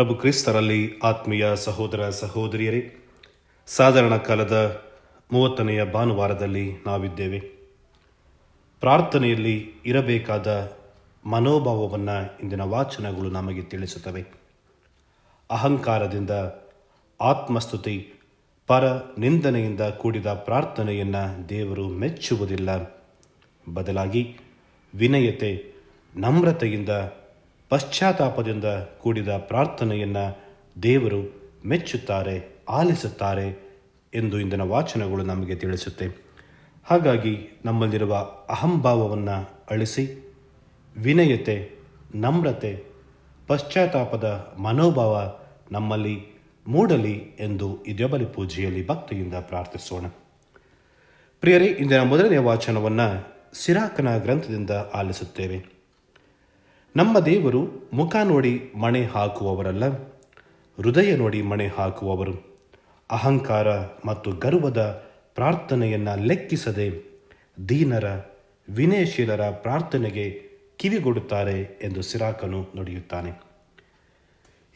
ಪ್ರಭು ಕ್ರಿಸ್ತರಲ್ಲಿ ಆತ್ಮೀಯ ಸಹೋದರ ಸಹೋದರಿಯರೇ, ಸಾಧಾರಣ ಕಾಲದ 30ನೆಯ ಭಾನುವಾರದಲ್ಲಿ ನಾವಿದ್ದೇವೆ. ಪ್ರಾರ್ಥನೆಯಲ್ಲಿ ಇರಬೇಕಾದ ಮನೋಭಾವವನ್ನು ಇಂದಿನ ವಾಚನಗಳು ನಮಗೆ ತಿಳಿಸುತ್ತವೆ. ಅಹಂಕಾರದಿಂದ, ಆತ್ಮಸ್ತುತಿ, ಪರ ನಿಂದನೆಯಿಂದ ಕೂಡಿದ ಪ್ರಾರ್ಥನೆಯನ್ನು ದೇವರು ಮೆಚ್ಚುವುದಿಲ್ಲ. ಬದಲಾಗಿ ವಿನಯತೆ, ನಮ್ರತೆಯಿಂದ, ಪಶ್ಚಾತ್ತಾಪದಿಂದ ಕೂಡಿದ ಪ್ರಾರ್ಥನೆಯನ್ನು ದೇವರು ಮೆಚ್ಚುತ್ತಾರೆ, ಆಲಿಸುತ್ತಾರೆ ಎಂದು ಇಂದಿನ ವಾಚನಗಳು ನಮಗೆ ತಿಳಿಸುತ್ತೆ. ಹಾಗಾಗಿ ನಮ್ಮಲ್ಲಿರುವ ಅಹಂಭಾವವನ್ನು ಅಳಿಸಿ ವಿನಯತೆ, ನಮ್ರತೆ, ಪಶ್ಚಾತ್ತಾಪದ ಮನೋಭಾವ ನಮ್ಮಲ್ಲಿ ಮೂಡಲಿ ಎಂದು ಇದ್ಯಬಲಿ ಪೂಜೆಯಲ್ಲಿ ಭಕ್ತಿಯಿಂದ ಪ್ರಾರ್ಥಿಸೋಣ. ಪ್ರಿಯರೇ, ಇಂದಿನ ಮೊದಲನೆಯ ವಾಚನವನ್ನು ಸಿರಾಕನ ಗ್ರಂಥದಿಂದ ಆಲಿಸುತ್ತೇವೆ. ನಮ್ಮ ದೇವರು ಮುಖ ನೋಡಿ ಮಣೆ ಹಾಕುವವರಲ್ಲ, ಹೃದಯ ನೋಡಿ ಮಣೆ ಹಾಕುವವರು. ಅಹಂಕಾರ ಮತ್ತು ಗರ್ವದ ಪ್ರಾರ್ಥನೆಯನ್ನು ಲೆಕ್ಕಿಸದೆ ದೀನರ, ವಿನಯಶೀಲರ ಪ್ರಾರ್ಥನೆಗೆ ಕಿವಿಗೊಡುತ್ತಾರೆ ಎಂದು ಸಿರಾಕನು ನುಡಿಯುತ್ತಾನೆ.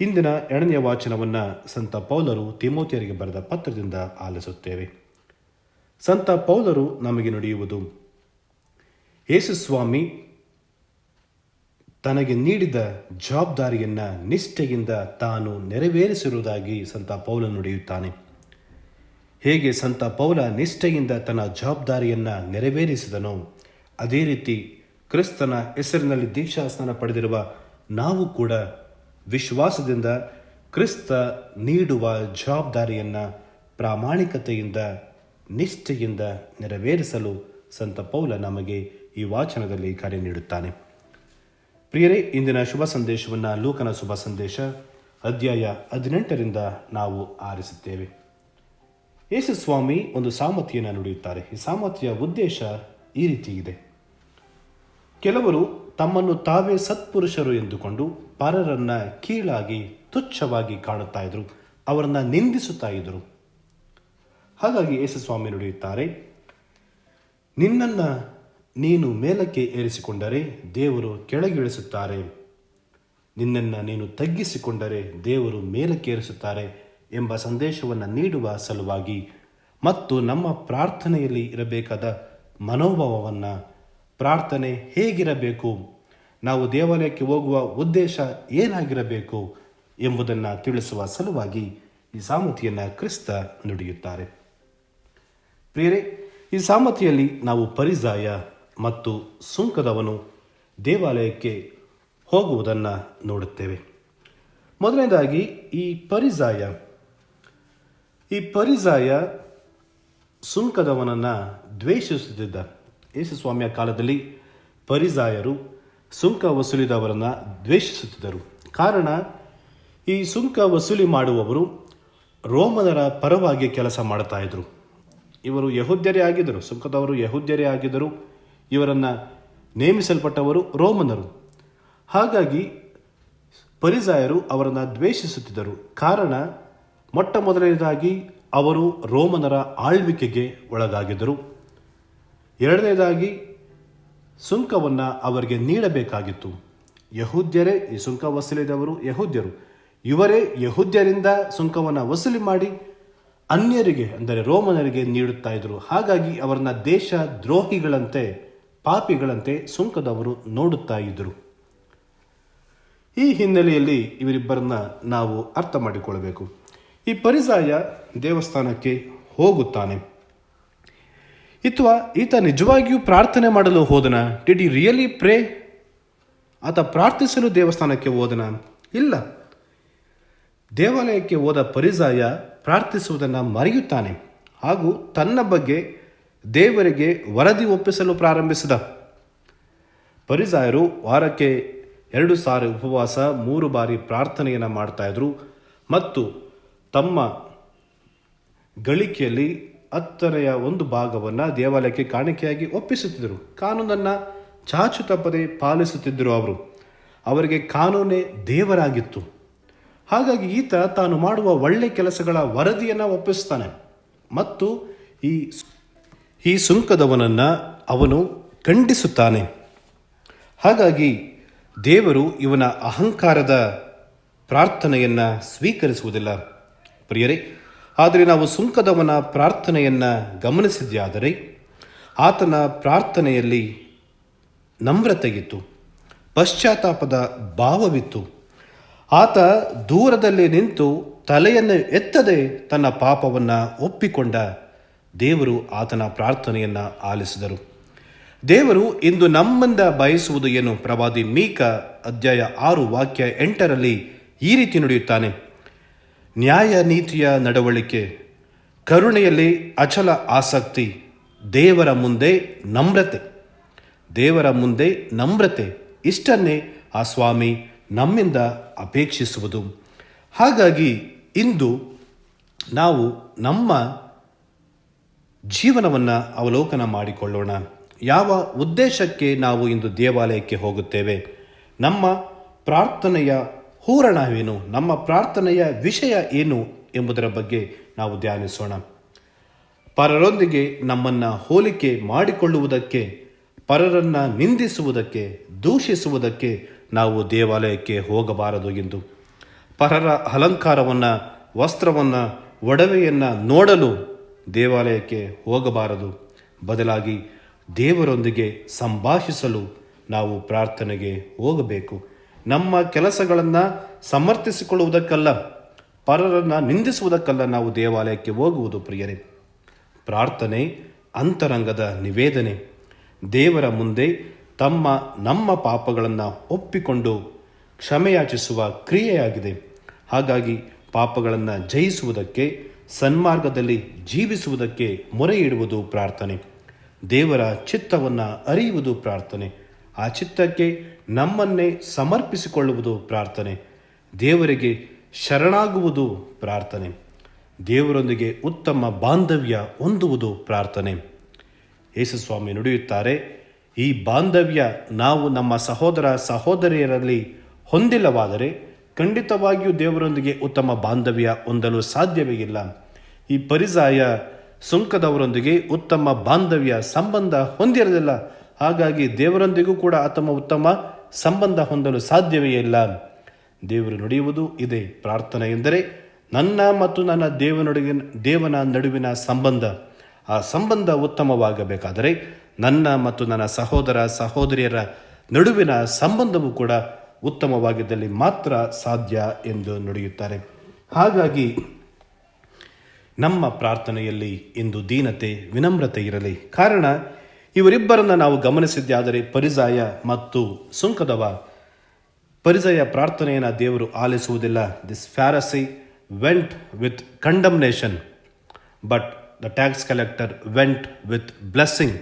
ಇಂದಿನ 2ನೇ ವಾಚನವನ್ನು ಸಂತ ಪೌಲರು ತಿಮೋತಿಯರಿಗೆ ಬರೆದ ಪತ್ರದಿಂದ ಆಲಿಸುತ್ತೇವೆ. ಸಂತ ಪೌಲರು ನಮಗೆ ನುಡಿಯುವುದು: ಯೇಸುಸ್ವಾಮಿ ತನಗೆ ನೀಡಿದ ಜವಾಬ್ದಾರಿಯನ್ನು ನಿಷ್ಠೆಯಿಂದ ತಾನು ನೆರವೇರಿಸಿರುವುದಾಗಿ ಸಂತ ಪೌಲ ನುಡಿಯುತ್ತಾನೆ. ಹೇಗೆ ಸಂತ ಪೌಲ ನಿಷ್ಠೆಯಿಂದ ತನ್ನ ಜವಾಬ್ದಾರಿಯನ್ನು ನೆರವೇರಿಸಿದನೋ, ಅದೇ ರೀತಿ ಕ್ರಿಸ್ತನ ಹೆಸರಿನಲ್ಲಿ ದೀಕ್ಷಾಸ್ನಾನ ಪಡೆದಿರುವ ನಾವು ಕೂಡ ವಿಶ್ವಾಸದಿಂದ ಕ್ರಿಸ್ತ ನೀಡುವ ಜವಾಬ್ದಾರಿಯನ್ನು ಪ್ರಾಮಾಣಿಕತೆಯಿಂದ, ನಿಷ್ಠೆಯಿಂದ ನೆರವೇರಿಸಲು ಸಂತ ಪೌಲ ನಮಗೆ ಈ ವಾಚನದಲ್ಲಿ ಕರೆ ನೀಡುತ್ತಾನೆ. ಪ್ರಿಯರೇ, ಇಂದಿನ ಶುಭ ಸಂದೇಶವನ್ನು ಲೂಕನ ಶುಭ ಸಂದೇಶ ಅಧ್ಯಾಯ 18ರಿಂದ ನಾವು ಆರಿಸುತ್ತೇವೆ. ಯೇಸುಸ್ವಾಮಿ ಒಂದು ಸಾಮರ್ಥ್ಯವನ್ನು ನುಡಿಯುತ್ತಾರೆ. ಈ ಸಾಮರ್ಥ್ಯ ಉದ್ದೇಶ ಈ ರೀತಿ ಇದೆ: ಕೆಲವರು ತಮ್ಮನ್ನು ತಾವೇ ಸತ್ಪುರುಷರು ಎಂದುಕೊಂಡು ಪರರನ್ನ ಕೀಳಾಗಿ, ತುಚ್ಛವಾಗಿ ಕಾಣುತ್ತಾ ಇದ್ರು, ಅವರನ್ನ ನಿಂದಿಸುತ್ತಾ ಇದ್ರು. ಹಾಗಾಗಿ ಯೇಸುಸ್ವಾಮಿ ನುಡಿಯುತ್ತಾರೆ, ನಿನ್ನನ್ನು ನೀನು ಮೇಲಕ್ಕೆ ಏರಿಸಿಕೊಂಡರೆ ದೇವರು ಕೆಳಗಿಳಿಸುತ್ತಾರೆ, ನಿನ್ನನ್ನು ನೀನು ತಗ್ಗಿಸಿಕೊಂಡರೆ ದೇವರು ಮೇಲಕ್ಕೆ ಏರಿಸುತ್ತಾರೆ ಎಂಬ ಸಂದೇಶವನ್ನು ನೀಡುವ ಸಲುವಾಗಿ ಮತ್ತು ನಮ್ಮ ಪ್ರಾರ್ಥನೆಯಲ್ಲಿ ಇರಬೇಕಾದ ಮನೋಭಾವವನ್ನು, ಪ್ರಾರ್ಥನೆ ಹೇಗಿರಬೇಕು, ನಾವು ದೇವಾಲಯಕ್ಕೆ ಹೋಗುವ ಉದ್ದೇಶ ಏನಾಗಿರಬೇಕು ಎಂಬುದನ್ನು ತಿಳಿಸುವ ಸಲುವಾಗಿ ಈ ಸಾಮರ್ಥ್ಯವನ್ನು ಕ್ರಿಸ್ತ ನುಡಿಯುತ್ತಾರೆ. ಪ್ರಿಯರೇ, ಈ ಸಾಮರ್ಥ್ಯದಲ್ಲಿ ನಾವು ಪರಿಸಾಯ ಮತ್ತು ಸುಂಕದವನು ದೇವಾಲಯಕ್ಕೆ ಹೋಗುವುದನ್ನು ನೋಡುತ್ತೇವೆ. ಮೊದಲನೇದಾಗಿ ಈ ಪರಿಸಾಯ ಸುಂಕದವನನ್ನು ದ್ವೇಷಿಸುತ್ತಿದ್ದ. ಯೇಸುಸ್ವಾಮಿಯ ಕಾಲದಲ್ಲಿ ಪರಿಸಾಯರು ಸುಂಕ ವಸೂಲಿದವರನ್ನು ದ್ವೇಷಿಸುತ್ತಿದ್ದರು. ಕಾರಣ, ಈ ಸುಂಕ ವಸೂಲಿ ಮಾಡುವವರು ರೋಮನರ ಪರವಾಗಿ ಕೆಲಸ ಮಾಡ್ತಾ ಇದ್ರು. ಇವರು ಯಹೂದ್ಯರೇ ಆಗಿದ್ದರು, ಸುಂಕದವರು ಯಹೂದ್ಯರೇ ಆಗಿದ್ದರು. ಇವರನ್ನು ನೇಮಿಸಲ್ಪಟ್ಟವರು ರೋಮನರು. ಹಾಗಾಗಿ ಪರಿಸಾಯರು ಅವರನ್ನು ದ್ವೇಷಿಸುತ್ತಿದ್ದರು. ಕಾರಣ, ಮೊಟ್ಟ ಮೊದಲನೇದಾಗಿ ಅವರು ರೋಮನರ ಆಳ್ವಿಕೆಗೆ ಒಳಗಾಗಿದ್ದರು. ಎರಡನೇದಾಗಿ ಸುಂಕವನ್ನು ಅವರಿಗೆ ನೀಡಬೇಕಾಗಿತ್ತು. ಯಹೂದ್ಯರೇ ಈ ಸುಂಕ ವಸೂಲಿದವರು ಯಹೂದ್ಯರು. ಇವರೇ ಯಹೂದ್ಯರಿಂದ ಸುಂಕವನ್ನು ವಸೂಲಿ ಮಾಡಿ ಅನ್ಯರಿಗೆ, ಅಂದರೆ ರೋಮನರಿಗೆ ನೀಡುತ್ತಾ ಇದ್ದರು. ಹಾಗಾಗಿ ಅವರನ್ನ ದೇಶ ದ್ರೋಹಿಗಳಂತೆ, ಪಾಪಿಗಳಂತೆ ಸುಂಕದವರು ನೋಡುತ್ತಾ ಇದ್ದರು. ಈ ಹಿನ್ನೆಲೆಯಲ್ಲಿ ಇವರಿಬ್ಬರನ್ನ ನಾವು ಅರ್ಥ ಮಾಡಿಕೊಳ್ಳಬೇಕು. ಈ ಪರಿಸಾಯ ದೇವಸ್ಥಾನಕ್ಕೆ ಹೋಗುತ್ತಾನೆ. ಈತ ನಿಜವಾಗಿಯೂ ಪ್ರಾರ್ಥನೆ ಮಾಡಲು ಹೋದನ? Did he really pray? ಆತ ಪ್ರಾರ್ಥಿಸಲು ದೇವಸ್ಥಾನಕ್ಕೆ ಹೋದನ? ಇಲ್ಲ. ದೇವಾಲಯಕ್ಕೆ ಹೋದ ಪರಿಸಾಯ ಪ್ರಾರ್ಥಿಸುವುದನ್ನು ಮರೆಯುತ್ತಾನೆ ಹಾಗೂ ತನ್ನ ಬಗ್ಗೆ ದೇವರಿಗೆ ವರದಿ ಒಪ್ಪಿಸಲು ಪ್ರಾರಂಭಿಸಿದ. ಪರಿಸಾಯರು ವಾರಕ್ಕೆ 2 ಸಾರಿ ಉಪವಾಸ, 3 ಬಾರಿ ಪ್ರಾರ್ಥನೆಯನ್ನು ಮಾಡ್ತಾ ಇದ್ರು ಮತ್ತು ತಮ್ಮ ಗಳಿಕೆಯಲ್ಲಿ 10ರ 1 ದೇವಾಲಯಕ್ಕೆ ಕಾಣಿಕೆಯಾಗಿ ಒಪ್ಪಿಸುತ್ತಿದ್ದರು. ಕಾನೂನನ್ನು ಚಾಚು ತಪ್ಪದೆ ಪಾಲಿಸುತ್ತಿದ್ದರು. ಅವರಿಗೆ ಕಾನೂನೇ ದೇವರಾಗಿತ್ತು. ಹಾಗಾಗಿ ಈತ ತಾನು ಮಾಡುವ ಒಳ್ಳೆ ಕೆಲಸಗಳ ವರದಿಯನ್ನು ಒಪ್ಪಿಸ್ತಾನೆ ಮತ್ತು ಈ ಸುಂಕದವನನ್ನು ಅವನು ಖಂಡಿಸುತ್ತಾನೆ. ಹಾಗಾಗಿ ದೇವರು ಇವನ ಅಹಂಕಾರದ ಪ್ರಾರ್ಥನೆಯನ್ನು ಸ್ವೀಕರಿಸುವುದಿಲ್ಲ ಪ್ರಿಯರೇ. ಆದರೆ ನಾವು ಸುಂಕದವನ ಪ್ರಾರ್ಥನೆಯನ್ನು ಗಮನಿಸಿದ್ಯಾದರೆ ಆತನ ಪ್ರಾರ್ಥನೆಯಲ್ಲಿ ನಮ್ರತೆಯಿತ್ತು, ಪಶ್ಚಾತ್ತಾಪದ ಭಾವವಿತ್ತು. ಆತ ದೂರದಲ್ಲಿ ನಿಂತು ತಲೆಯನ್ನು ಎತ್ತದೆ ತನ್ನ ಪಾಪವನ್ನು ಒಪ್ಪಿಕೊಂಡ. ದೇವರು ಆತನ ಪ್ರಾರ್ಥನೆಯನ್ನು ಆಲಿಸಿದರು. ದೇವರು ಇಂದು ನಮ್ಮಿಂದ ಬಯಸುವುದು ಏನು? ಪ್ರವಾದಿ ಮೀಕ ಅಧ್ಯಾಯ 6 ವಾಕ್ಯ 8ರಲ್ಲಿ ಈ ರೀತಿ ನುಡಿಯುತ್ತಾನೆ: ನ್ಯಾಯ ನೀತಿಯ ನಡವಳಿಕೆ, ಕರುಣೆಯಲ್ಲಿ ಅಚಲ ಆಸಕ್ತಿ, ದೇವರ ಮುಂದೆ ನಮ್ರತೆ. ದೇವರ ಮುಂದೆ ನಮ್ರತೆ, ಇಷ್ಟನ್ನೇ ಆ ಸ್ವಾಮಿ ನಮ್ಮಿಂದ ಅಪೇಕ್ಷಿಸುವುದು. ಹಾಗಾಗಿ ಇಂದು ನಾವು ನಮ್ಮ ಜೀವನವನ್ನು ಅವಲೋಕನ ಮಾಡಿಕೊಳ್ಳೋಣ. ಯಾವ ಉದ್ದೇಶಕ್ಕೆ ನಾವು ಇಂದು ದೇವಾಲಯಕ್ಕೆ ಹೋಗುತ್ತೇವೆ? ನಮ್ಮ ಪ್ರಾರ್ಥನೆಯ ಹೂರಣವೇನು? ನಮ್ಮ ಪ್ರಾರ್ಥನೆಯ ವಿಷಯ ಏನು ಎಂಬುದರ ಬಗ್ಗೆ ನಾವು ಧ್ಯಾನಿಸೋಣ. ಪರರೊಂದಿಗೆ ನಮ್ಮನ್ನು ಹೋಲಿಕೆ ಮಾಡಿಕೊಳ್ಳುವುದಕ್ಕೆ, ಪರರನ್ನು ನಿಂದಿಸುವುದಕ್ಕೆ, ದೂಷಿಸುವುದಕ್ಕೆ ನಾವು ದೇವಾಲಯಕ್ಕೆ ಹೋಗಬಾರದು ಎಂದು. ಪರರ ಅಲಂಕಾರವನ್ನು, ವಸ್ತ್ರವನ್ನು, ಒಡವೆಯನ್ನು ನೋಡಲು ದೇವಾಲಯಕ್ಕೆ ಹೋಗಬಾರದು. ಬದಲಾಗಿ ದೇವರೊಂದಿಗೆ ಸಂಭಾಷಿಸಲು ನಾವು ಪ್ರಾರ್ಥನೆಗೆ ಹೋಗಬೇಕು. ನಮ್ಮ ಕೆಲಸಗಳನ್ನು ಸಮರ್ಥಿಸಿಕೊಳ್ಳುವುದಕ್ಕಲ್ಲ, ಪರರನ್ನು ನಿಂದಿಸುವುದಕ್ಕಲ್ಲ ನಾವು ದೇವಾಲಯಕ್ಕೆ ಹೋಗುವುದು ಪ್ರಿಯರೇ. ಪ್ರಾರ್ಥನೆ ಅಂತರಂಗದ ನಿವೇದನೆ, ದೇವರ ಮುಂದೆ ನಮ್ಮ ಪಾಪಗಳನ್ನು ಒಪ್ಪಿಕೊಂಡು ಕ್ಷಮೆಯಾಚಿಸುವ ಕ್ರಿಯೆಯಾಗಿದೆ. ಹಾಗಾಗಿ ಪಾಪಗಳನ್ನು ಜಯಿಸುವುದಕ್ಕೆ, ಸನ್ಮಾರ್ಗದಲ್ಲಿ ಜೀವಿಸುವುದಕ್ಕೆ ಮೊರೆ ಇಡುವುದು ಪ್ರಾರ್ಥನೆ. ದೇವರ ಚಿತ್ತವನ್ನು ಅರಿಯುವುದು ಪ್ರಾರ್ಥನೆ. ಆ ಚಿತ್ತಕ್ಕೆ ನಮ್ಮನ್ನೇ ಸಮರ್ಪಿಸಿಕೊಳ್ಳುವುದು ಪ್ರಾರ್ಥನೆ. ದೇವರಿಗೆ ಶರಣಾಗುವುದು ಪ್ರಾರ್ಥನೆ. ದೇವರೊಂದಿಗೆ ಉತ್ತಮ ಬಾಂಧವ್ಯ ಹೊಂದುವುದು ಪ್ರಾರ್ಥನೆ. ಯೇಸುಸ್ವಾಮಿ ನುಡಿಯುತ್ತಾರೆ, ಈ ಬಾಂಧವ್ಯ ನಾವು ನಮ್ಮ ಸಹೋದರ ಸಹೋದರಿಯರಲ್ಲಿ ಹೊಂದಿಲ್ಲವಾದರೆ ಖಂಡಿತವಾಗಿಯೂ ದೇವರೊಂದಿಗೆ ಉತ್ತಮ ಬಾಂಧವ್ಯ ಹೊಂದಲು ಸಾಧ್ಯವೇ ಇಲ್ಲ. ಈ ಪರಿಸಾಯ ಸುಂಕದವರೊಂದಿಗೆ ಉತ್ತಮ ಬಾಂಧವ್ಯ ಸಂಬಂಧ ಹೊಂದಿರಲಿಲ್ಲ. ಹಾಗಾಗಿ ದೇವರೊಂದಿಗೂ ಕೂಡ ಉತ್ತಮ ಸಂಬಂಧ ಹೊಂದಲು ಸಾಧ್ಯವೇ ಇಲ್ಲ. ದೇವರು ನುಡಿಯುವುದು ಇದೆ. ಪ್ರಾರ್ಥನೆ ಎಂದರೆ ನನ್ನ ಮತ್ತು ನನ್ನ ದೇವನ ನಡುವಿನ ಸಂಬಂಧ. ಆ ಸಂಬಂಧ ಉತ್ತಮವಾಗಬೇಕಾದರೆ ನನ್ನ ಮತ್ತು ನನ್ನ ಸಹೋದರ ಸಹೋದರಿಯರ ನಡುವಿನ ಸಂಬಂಧವೂ ಕೂಡ ಉತ್ತಮವಾಗಿದ್ದಲ್ಲಿ ಮಾತ್ರ ಸಾಧ್ಯ ಎಂದು ನುಡಿಯುತ್ತಾರೆ. ಹಾಗಾಗಿ ನಮ್ಮ ಪ್ರಾರ್ಥನೆಯಲ್ಲಿ ಇಂದು ದೀನತೆ, ವಿನಮ್ರತೆ ಇರಲಿ. ಕಾರಣ ಇವರಿಬ್ಬರನ್ನು ನಾವು ಗಮನಿಸಿದ್ದಾದರೆ ಪರಿಸಾಯ ಮತ್ತು ಸುಂಕದವ. ಪರಿಸಾಯ ಪ್ರಾರ್ಥನೆಯನ್ನು ದೇವರು ಆಲಿಸುವುದಿಲ್ಲ. This Pharisee went with condemnation, but the tax collector went with blessing.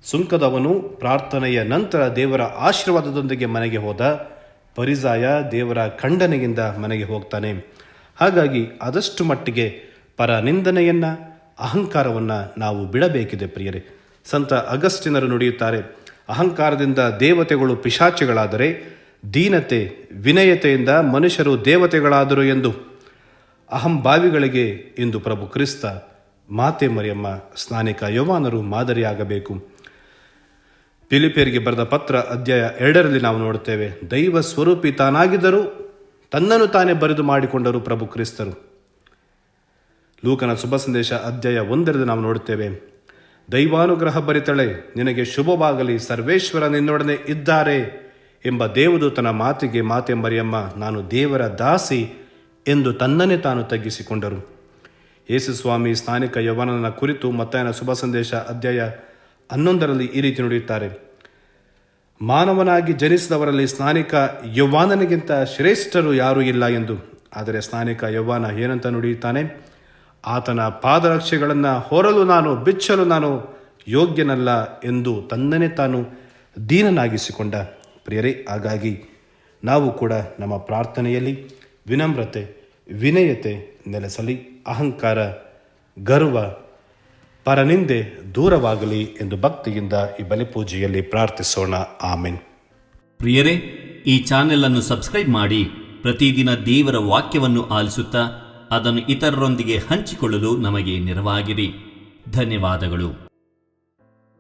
ಸುಂಕದವನು ಪ್ರಾರ್ಥನೆಯ ನಂತರ ದೇವರ ಆಶೀರ್ವಾದದೊಂದಿಗೆ ಮನೆಗೆ ಹೋದ. ಪರಿಸಾಯ ದೇವರ ಖಂಡನೆಯಿಂದ ಮನೆಗೆ ಹೋಗ್ತಾನೆ. ಹಾಗಾಗಿ ಆದಷ್ಟು ಮಟ್ಟಿಗೆ ಪರ ನಿಂದನೆಯನ್ನು, ಅಹಂಕಾರವನ್ನು ನಾವು ಬಿಡಬೇಕಿದೆ ಪ್ರಿಯರೇ. ಸಂತ ಅಗಸ್ಟಿನರು ನುಡಿಯುತ್ತಾರೆ, ಅಹಂಕಾರದಿಂದ ದೇವತೆಗಳು ಪಿಶಾಚಿಗಳಾದರೆ ದೀನತೆ, ವಿನಯತೆಯಿಂದ ಮನುಷ್ಯರು ದೇವತೆಗಳಾದರು ಎಂದು. ಅಹಂಭಾವಿಗಳಿಗೆ ಇಂದು ಪ್ರಭು ಕ್ರಿಸ್ತ, ಮಾತೆ ಮರಿಯಮ್ಮ, ಸ್ನಾನಿಕ ಯೋವಾನರು ಮಾದರಿಯಾಗಬೇಕು. ಫಿಲಿಪಿಯರಿಗೆ ಬರೆದ ಪತ್ರ ಅಧ್ಯಾಯ 2ರಲ್ಲಿ ನಾವು ನೋಡುತ್ತೇವೆ, ದೈವ ಸ್ವರೂಪಿ ತಾನಾಗಿದ್ದರೂ ತನ್ನನ್ನು ತಾನೇ ಬರೆದು ಮಾಡಿಕೊಂಡರು ಪ್ರಭು ಕ್ರಿಸ್ತರು. ಲೂಕನ ಶುಭ ಸಂದೇಶ ಅಧ್ಯಾಯ 1ರಲ್ಲಿ ನಾವು ನೋಡುತ್ತೇವೆ, ದೈವಾನುಗ್ರಹ ಭರಿತಳೆ, ನಿನಗೆ ಶುಭವಾಗಲಿ, ಸರ್ವೇಶ್ವರ ನಿನ್ನೊಡನೆ ಇದ್ದಾರೆ ಎಂಬ ದೇವದೂತನ ಮಾತಿಗೆ ಮಾತೆ ಮರಿಯಮ್ಮ, ನಾನು ದೇವರ ದಾಸಿ ಎಂದು ತನ್ನನ್ನೇ ತಾನು ತಗ್ಗಿಸಿಕೊಂಡರು. ಯೇಸುಸ್ವಾಮಿ ಸ್ನಾನಿಕ ಯೌವನನ ಕುರಿತು ಮತ್ತಾಯನ ಶುಭ ಸಂದೇಶ ಅಧ್ಯಾಯ 11ರಲ್ಲಿ ಈ ರೀತಿ ನುಡಿಯುತ್ತಾರೆ, ಮಾನವನಾಗಿ ಜನಿಸಿದವರಲ್ಲಿ ಸ್ನಾನಿಕ ಯೌವನನಿಗಿಂತ ಶ್ರೇಷ್ಠರು ಯಾರೂ ಇಲ್ಲ ಎಂದು. ಆದರೆ ಸ್ನಾನಿಕ ಯೌವನ ಏನಂತ ನುಡಿಯುತ್ತಾನೆ, ಆತನ ಪಾದರಕ್ಷೆಗಳನ್ನು ಹೊರಲು ಬಿಚ್ಚಲು ನಾನು ಯೋಗ್ಯನಲ್ಲ ಎಂದು ತನ್ನನ್ನೇ ತಾನು ದೀನನಾಗಿಸಿಕೊಂಡ. ಪ್ರಿಯರೇ, ಹಾಗಾಗಿ ನಾವು ಕೂಡ ನಮ್ಮ ಪ್ರಾರ್ಥನೆಯಲ್ಲಿ ವಿನಮ್ರತೆ, ವಿನಯತೆ ನೆಲೆಸಲಿ. ಅಹಂಕಾರ, ಗರ್ವ, ಪರನಿಂದೆ ದೂರವಾಗಲಿ ಎಂದು ಭಕ್ತಿಯಿಂದ ಈ ಬಲಿಪೂಜೆಯಲ್ಲಿ ಪ್ರಾರ್ಥಿಸೋಣ. ಆಮೆನ್. ಪ್ರಿಯರೇ, ಈ ಚಾನೆಲ್ ಅನ್ನು ಸಬ್ಸ್ಕ್ರೈಬ್ ಮಾಡಿ ಪ್ರತಿದಿನ ದೇವರ ವಾಕ್ಯವನ್ನು ಆಲಿಸುತ್ತಾ ಅದನ್ನು ಇತರರೊಂದಿಗೆ ಹಂಚಿಕೊಳ್ಳಲು ನಮಗೆ ನೆರವಾಗಿರಿ. ಧನ್ಯವಾದಗಳು.